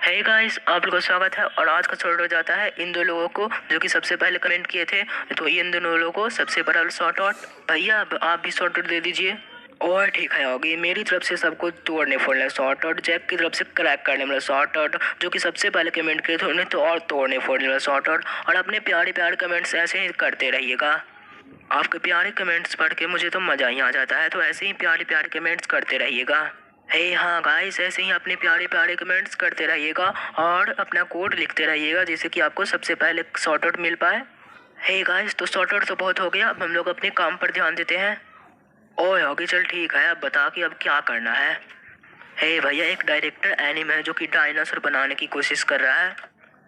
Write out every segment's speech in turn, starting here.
Hey guys, आप लोगों का स्वागत है। और आज का शॉर्ट हो जाता है इन दो लोगों को जो कि सबसे पहले कमेंट किए थे। तो इन दोनों लोगों को सबसे बड़ा शॉर्ट आउट। भैया अब आप भी शॉर्ट आउट दे दीजिए। और ठीक है, होगी मेरी तरफ से सबको तोड़ने फोड़ने शॉर्ट आउट, जैक की तरफ से क्रैक करने वाला शॉर्ट आउट, जो कि सबसे पहले कमेंट किए थे उन्हें तो और तोड़ने फोड़ने वाला शॉर्ट आउट। और अपने प्यारे प्यारे कमेंट्स ऐसे ही करते रहिएगा। आपके प्यारे कमेंट्स पढ़ के मुझे तो मज़ा ही आ जाता है, तो ऐसे ही प्यारे प्यारे कमेंट्स करते रहिएगा। हे हाँ गाइस, ऐसे ही अपने प्यारे प्यारे कमेंट्स करते रहिएगा और अपना कोड लिखते रहिएगा जिससे कि आपको सबसे पहले शॉर्ट आउट मिल पाए। हे गाइस, तो शॉर्ट आउट तो बहुत हो गया, अब हम लोग अपने काम पर ध्यान देते हैं। ओए होगी, चल ठीक है, अब बता कि अब क्या करना है। हे भैया, एक डायरेक्टर एनिमे है जो कि डायनासोर बनाने की कोशिश कर रहा है।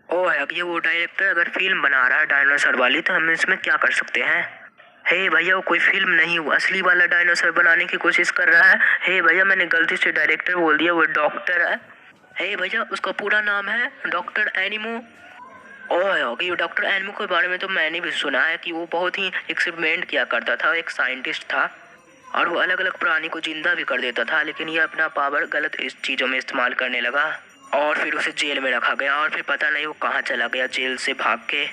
ओए होगी, वो डायरेक्टर अगर फिल्म बना रहा है डायनासोर वाली तो हम इसमें क्या कर सकते हैं। हे भैया, वो कोई फिल्म नहीं, वो असली वाला डायनासोर बनाने की कोशिश कर रहा है। हे भैया, मैंने गलती से डायरेक्टर बोल दिया, वो डॉक्टर है। हे भैया, उसका पूरा नाम है डॉक्टर एनिमो। ओह होगी, डॉक्टर एनिमो के बारे में तो मैंने भी सुना है कि वो बहुत ही एक्सपेरिमेंट किया करता था, एक साइंटिस्ट था और वो अलग अलग प्राणी को जिंदा भी कर देता था। लेकिन ये अपना पावर गलत इस चीज़ों में इस्तेमाल करने लगा और फिर उसे जेल में रखा गया और फिर पता नहीं वो कहाँ चला गया जेल से भाग के।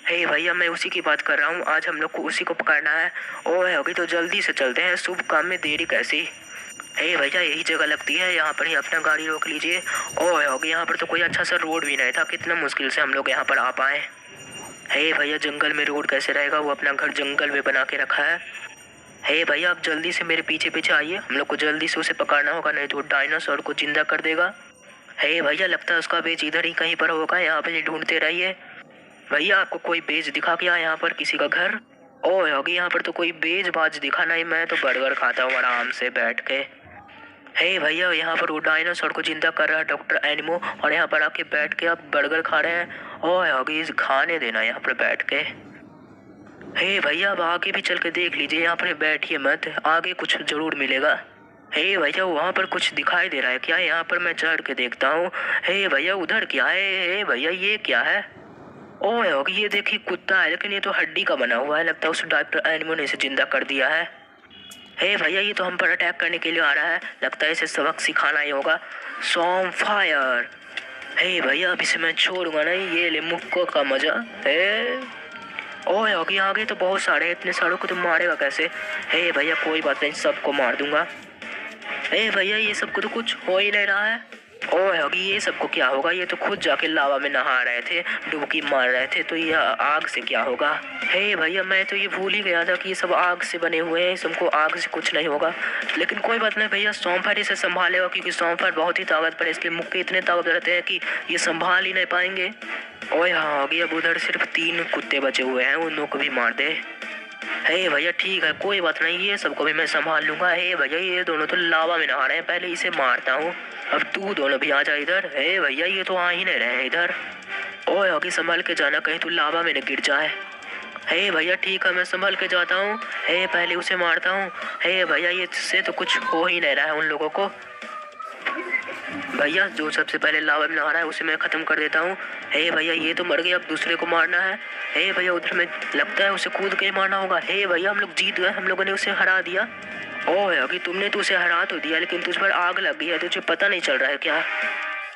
हे भैया, मैं उसी की बात कर रहा हूँ, आज हम लोग को उसी को पकड़ना है। ओह होगी, तो जल्दी से चलते हैं, शुभ काम में देरी कैसी। हे भैया, यही जगह लगती है, यहाँ पर ही अपना गाड़ी रोक लीजिए। ओह होगी, यहाँ पर तो कोई अच्छा सा रोड भी नहीं था, कितना मुश्किल से हम लोग यहाँ पर आ पाए। हे भैया, जंगल में रोड कैसे रहेगा, वो अपना घर जंगल में बना के रखा है। हे भैया, आप जल्दी से मेरे पीछे पीछे आइए, हम लोग को जल्दी से उसे पकड़ना होगा, नहीं तो डायनासोर को जिंदा कर देगा। हे भैया, लगता है उसका बेच इधर ही कहीं पर होगा, यहाँ पे ढूंढते रहिए। भैया, आपको कोई बेज दिखा क्या यहाँ पर किसी का घर? ओह होगी, यहाँ पर तो कोई बेज बाज दिखा नहीं, मैं तो बर्गर खाता हूँ आराम से बैठ के। हे भैया, यहाँ पर वो डायनासोर को जिंदा कर रहा है डॉक्टर एनिमो और यहाँ पर आके बैठ के आप बर्गर खा रहे हैं। ओह होगी, इस खाने देना यहाँ पर बैठ के। हे भैया, अब आगे भी चल के देख लीजिए, यहाँ पर बैठिए मत, आगे कुछ जरूर मिलेगा। हे भैया, वहाँ पर कुछ दिखाई दे रहा है क्या? यहाँ पर मैं चढ़ के देखता हूँ। हे भैया, उधर क्या है? हे भैया, ये क्या है? ओह होगी, ये देखिए कुत्ता है, लेकिन ये तो हड्डी का बना हुआ है, लगता है उस डॉक्टर एनिमो ने इसे जिंदा कर दिया है। हे भैया, ये तो हम पर अटैक करने के लिए आ रहा है, लगता है इसे सबक सिखाना ही होगा। सॉम फायर। हे भैया, अब इसे मैं छोड़ूंगा नहीं, ये ले मुक्को का मजा है। ओह होगी, आगे तो बहुत सारे हैं, इतने सारों को तो मारेगा कैसे? हे भैया, कोई बात नहीं, सबको मार दूंगा। हे भैया, ये सबको तो कुछ हो ही नहीं रहा है। ओह होगी, ये सबको क्या होगा? ये तो खुद जाके लावा में नहा रहे थे, डुबकी मार रहे थे, तो ये आग से क्या होगा? हे भैया, मैं तो ये भूल ही गया था कि ये सब आग से बने हुए हैं, सबको आग से कुछ नहीं होगा। लेकिन कोई बात नहीं भैया, सौंफर इसे संभालेगा क्योंकि सौंफर बहुत ही ताकतवर है, इसके मुक्के इतने ताकतवर रहते हैं कि ये संभाल ही नहीं पाएंगे। ओए हाँ होगी, अब उधर सिर्फ 3 कुत्ते बचे हुए हैं, उन लोगों को भी मार दे। हे भैया, ठीक है, कोई बात नहीं, ये सबको भी मैं संभाल लूंगा। हे भैया, ये दोनों तो लावा में नहा रहे हैं, पहले इसे मारता हूँ। अब तू दोनों भी आ जा इधर। हे भैया, ये तो आ ही नहीं रहे हैं इधर। ओए आगे संभाल के जाना, कहीं तू लावा में न गिर जाए। हे भैया, ठीक है, मैं संभाल के जाता हूँ। हे पहले उसे मारता हूँ। हे भैया, ये से तो कुछ हो ही नहीं रहा है उन लोगों को। भैया, जो सबसे पहले लावा में नहा रहा है उसे मैं खत्म कर देता हूँ। हे भैया, ये तो मर गया, अब दूसरे को मारना है। हे भैया, उधर में लगता है उसे कूद के मारना होगा। हे भैया, हम लोग जीत गए, हम लोगों ने उसे हरा दिया। ओह अभी तुमने तो उसे हरा तो दिया, लेकिन तुझ पर आग लग गई है, तुझे पता नहीं चल रहा है क्या?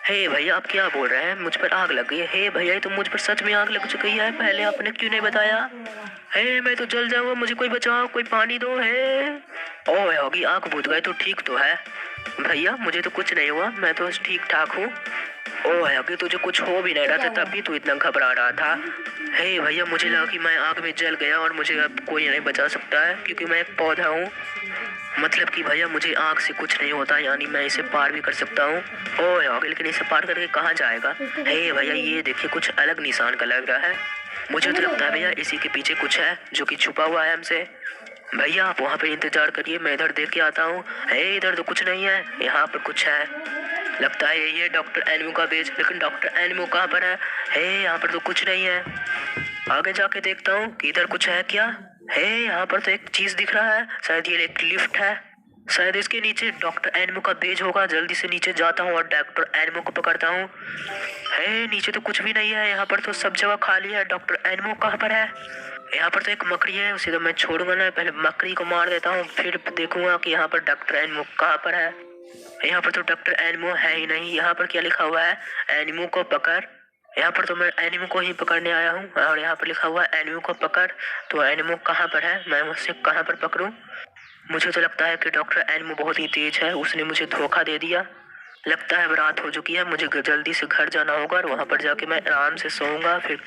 हे भैया, आप क्या बोल रहे हैं? मुझ पर आग लग गई है? हे भैया, तो मुझ पर सच में आग लग चुकी है, पहले आपने क्यों नहीं बताया? हे मैं तो जल जाऊंगा, मुझे कोई बचाओ, कोई पानी दो। हे ओह होगी, आग बुझ गए तो ठीक तो है। भैया, मुझे तो कुछ नहीं हुआ, मैं तो ठीक ठाक हूँ। ओह अभी तुझे कुछ हो भी नहीं रहा था, तब भी तू इतना घबरा रहा था। हे भैया, मुझे लगा कि मैं आग में जल गया और मुझे अब कोई नहीं बचा सकता है क्योंकि मैं एक पौधा हूँ। मतलब कि भैया, मुझे आग से कुछ नहीं होता, यानी मैं इसे पार भी कर सकता हूँ। ओह आगे, लेकिन इसे पार करके कहाँ जाएगा? हे भैया, ये देखिए कुछ अलग निशान का लग रहा है। मुझे तो लगता है भैया इसी के पीछे कुछ है जो कि छुपा हुआ है हमसे। भैया, आप वहाँ पे इंतजार करिए, मैं इधर देख के आता हूँ। हे इधर तो कुछ नहीं है, यहाँ पर कुछ है, लगता है ये डॉक्टर एनिमो का बेज, लेकिन डॉक्टर एनिमो कहाँ पर है? हे यहाँ पर तो कुछ नहीं है, आगे जाके देखता हूँ कि इधर कुछ है क्या। हे यहाँ पर तो एक चीज दिख रहा है, शायद ये एक लिफ्ट है, शायद इसके नीचे डॉक्टर एनिमो का बेज होगा। जल्दी से नीचे जाता हूँ और डॉक्टर एनिमो को पकड़ता हूँ। हे नीचे तो कुछ भी नहीं है, यहाँ पर तो सब जगह खाली है। डॉक्टर एनिमो कहाँ पर है? यहाँ पर तो एक मकड़ी है, उसे तो मैं छोड़ूंगा ना, पहले मकड़ी को मार देता हूँ, फिर देखूंगा कि यहाँ पर डॉक्टर एनिमो कहाँ पर है। यहाँ पर तो डॉक्टर एनिमो है ही नहीं। यहाँ पर क्या लिखा हुआ है, एनिमो को पकड़। यहाँ पर तो मैं एनिमो को ही पकड़ने आया हूँ और यहाँ पर लिखा हुआ है एनिमो को पकड़। तो एनिमो कहाँ पर है, मैं उससे कहाँ पर पकड़ूं? मुझे तो लगता है कि डॉक्टर एनिमो बहुत ही तेज है, उसने मुझे धोखा दे दिया। लगता है रात हो चुकी है, मुझे जल्दी से घर जाना होगा और वहाँ पर जाके मैं आराम से सोऊंगा। फिर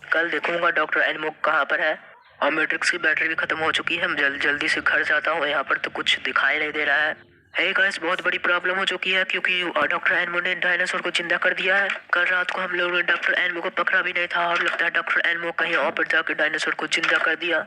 कल देखूंगा डॉक्टर एनिमो कहाँ पर है। और मैट्रिक्स की बैटरी भी खत्म हो चुकी है, मैं जल्दी से घर जाता हूँ। यहाँ पर तो कुछ दिखाई नहीं दे रहा है। हे गाइस, बहुत बड़ी प्रॉब्लम हो चुकी है क्योंकि डॉक्टर एनिमो ने डायनासोर को जिंदा कर दिया है। कल रात को हम लोगों ने डॉक्टर एनिमो को पकड़ा भी नहीं था और लगता है डॉक्टर एनिमो कहीं और पर जाकर डायनासोर को जिंदा कर दिया।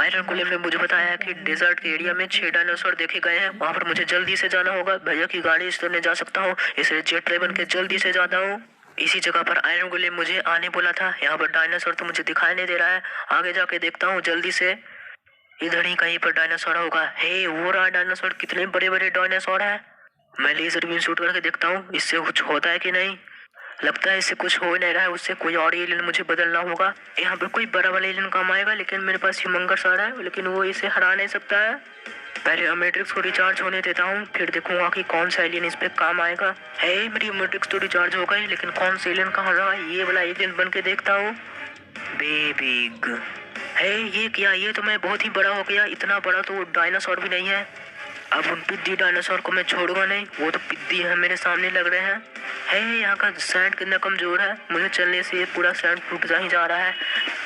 आयरन गोलेम ने मुझे बताया कि डेजर्ट के एरिया में 6 डायनासोर देखे गए हैं, वहाँ पर मुझे जल्दी से जाना होगा। भैया की गाड़ी से तो नहीं जा सकता हूँ, इसलिए जेट ट्रेन के जल्दी से जाता हूँ। इसी जगह पर आयरन गोलेम मुझे आने बोला था। यहाँ पर डायनासोर तो मुझे दिखाई नहीं दे रहा है, आगे जाके देखता हूँ जल्दी से। इधर ही कहीं पर डायनासोर होगा। हे, वो रहा डायनासोर। कितने बड़े बड़े डायनासोर है। मैं लेजर बीम शूट करके देखता हूँ इससे कुछ होता है कि नहीं। लगता है इससे कुछ हो नहीं रहा है, उससे कोई और एलियन मुझे बदलना होगा। यहाँ पर कोई बड़ा वाला एलियन काम आएगा, लेकिन मेरे पास ह्यूमंगस आ रहा है, लेकिन वो इसे हरा नहीं सकता है। पहले मैट्रिक्स को रिचार्ज होने देता हूँ, फिर देखूंगा कि कौन सा एलियन इस पे काम आएगा। है, मेरी मैट्रिक्स तो रिचार्ज हो गई, लेकिन कौन सा एलियन कहाँ रहा, ये वाला एलियन बन के देखता हूँ। बेबिग है ये क्या, ये तो मैं बहुत ही बड़ा हो गया। इतना बड़ा तो डायनासोर भी नहीं है। अब उन पिद्दी डायनासोर को मैं छोड़ूंगा नहीं, वो तो पिद्दी है मेरे सामने लग रहे हैं। है, यहाँ का सैंड कितना कमजोर है, मुझे चलने से ये पूरा सैंड टूट जा ही जा रहा है।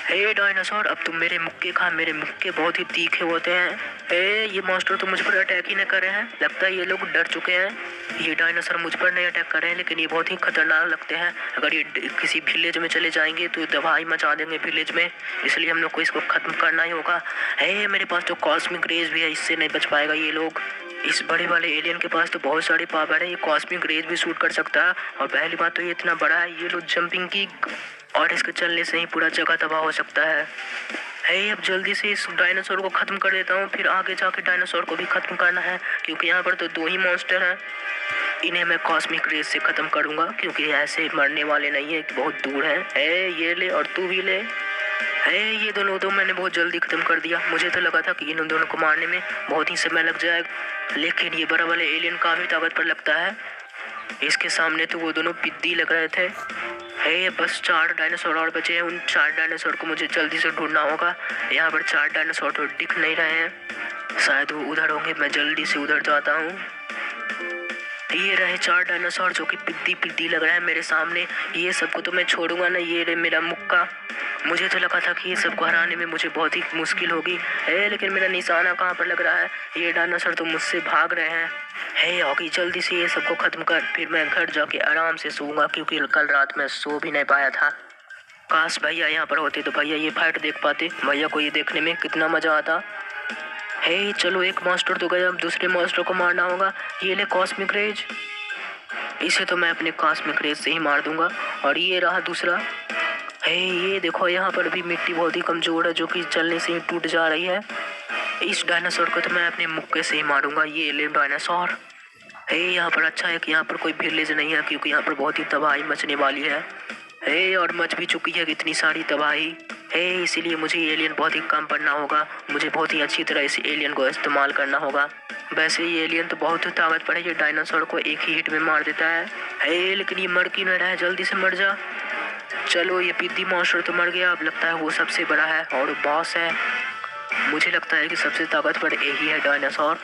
हे डायनासोर, अब तुम मेरे मुक्के खा, मेरे मुक्के बहुत ही तीखे होते हैं। हे, ये मॉन्स्टर तो मुझ पर अटैक ही नहीं कर रहे हैं, लगता है ये लोग डर चुके हैं। ये डायनासोर मुझ पर नहीं अटैक कर रहे हैं, लेकिन ये बहुत ही खतरनाक लगते हैं। अगर ये किसी विलेज में चले जाएंगे तो तबाही मचा देंगे विलेज में, इसलिए हम लोग को इसको खत्म करना ही होगा। है, मेरे पास तो कॉस्मिक रेज भी है, इससे नहीं बच पाएगा ये लोग। इस बड़े वाले एलियन के पास तो बहुत सारी पावर है, ये कॉस्मिक रेज भी शूट कर सकता है। और पहली बात तो ये इतना बड़ा है, ये लोग जंपिंग की, और इसके चलने से ही पूरा जगह तबाह हो सकता है। अब जल्दी से इस डायनासोर को खत्म कर देता हूँ, फिर आगे जाके डायनासोर को भी खत्म करना है, क्योंकि यहाँ पर तो 2 ही मॉन्स्टर हैं। इन्हें मैं कॉस्मिक रेज से खत्म करूँगा, क्योंकि ऐसे मरने वाले नहीं है, बहुत दूर है। ये ले और तू भी ले। ये दोनों तो मैंने बहुत जल्दी खत्म कर दिया। मुझे तो लगा था कि इन दोनों को मारने में बहुत ही समय लग जाएगा, लेकिन ये बड़ा वाले एलियन काफी ताकतवर लगता है। इसके सामने तो वो दोनों पिद्दी लग रहे थे। बस 4 डायनासोर और बचे हैं, उन 4 डायनासोर को मुझे जल्दी से ढूंढना होगा। यहाँ पर 4 डायनासोर तो दिख नहीं रहे हैं, शायद वो उधर होंगे, मैं जल्दी से उधर जाता हूँ। ये रहे 4 डायनासोर जो कि पिद्दी पिद्दी लग रहे हैं मेरे सामने। ये सबको तो मैं छोड़ूंगा ना, ये रहे मेरा मुक्का। मुझे तो लगा था कि ये सबको हराने में मुझे बहुत ही मुश्किल होगी, लेकिन मेरा निशाना कहाँ पर लग रहा है। ये डायनासोर तो मुझसे भाग रहे हैं। ऑगी, जल्दी से ये सबको खत्म कर, फिर मैं घर जाके आराम से सोऊंगा, क्योंकि कल रात मैं सो भी नहीं पाया था। काश भैया यहाँ पर होते तो भैया ये फाइट देख पाते, भैया को ये देखने में कितना मजा आता। चलो, एक मॉन्स्टर तो गया, अब दूसरे मॉन्स्टर को मारना होगा। ये ले कॉस्मिक रेज, इसे तो मैं अपने कॉस्मिक रेज से ही मार दूंगा। और ये रहा दूसरा। ये देखो, यहाँ पर भी मिट्टी बहुत ही कमजोर है, जो कि चलने से ही टूट जा रही है। इस डायनासोर को तो मैं अपने मुक्के से ही मारूंगा। ये ले डायनासोर। यहाँ पर अच्छा है कि यहाँ पर कोई विलेज नहीं है, क्योंकि यहाँ पर बहुत ही तबाही मचने वाली है। और मच भी चुकी है इतनी सारी तबाही। इसीलिए मुझे एलियन बहुत ही कम पड़ना होगा, मुझे बहुत ही अच्छी तरह इस एलियन को इस्तेमाल करना होगा। वैसे ये एलियन तो बहुत ही ताकतवर है, ये डायनासोर को एक ही हिट में मार देता है। लेकिन ये मर क्यों नहीं रहा है, जल्दी से मर जा। चलो, ये पिद्दी मॉन्स्टर तो मर गया, अब लगता है वो सबसे बड़ा है और बॉस है। मुझे लगता है कि सबसे ताकतवर यही है डायनासोर।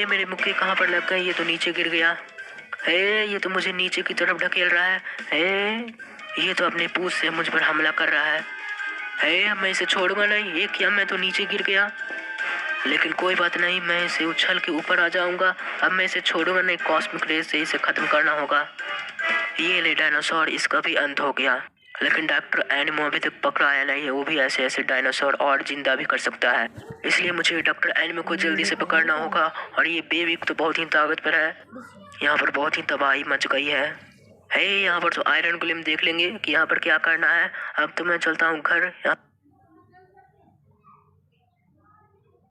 मेरे मुक्के कहाँ पर लग गए, ये तो नीचे गिर गया। ये तो मुझे नीचे की तरफ ढकेल रहा है। ये तो अपने पूंछ से मुझ पर हमला कर रहा है। मैं इसे छोड़ूंगा नहीं। ये क्या, मैं तो नीचे गिर गया, लेकिन कोई बात नहीं, मैं इसे उछल के ऊपर आ जाऊंगा। अब मैं इसे छोड़ूंगा नहीं, कॉस्मिक रेज से इसे खत्म करना होगा। ये ले डायनासोर, इसका भी अंत हो गया। लेकिन डॉक्टर एनिमो अभी तक पकड़ा आया नहीं है, वो भी ऐसे ऐसे डायनासोर और जिंदा भी कर सकता है, इसलिए मुझे डॉक्टर एनिमो को जल्दी से पकड़ना होगा। और ये बेबिक तो बहुत ही ताकतवर है, यहाँ पर बहुत ही तबाही मच गई है। यहाँ पर तो आयरन गोलेम देख लेंगे कि यहाँ पर क्या करना है। अब तो मैं चलता हूँ घर।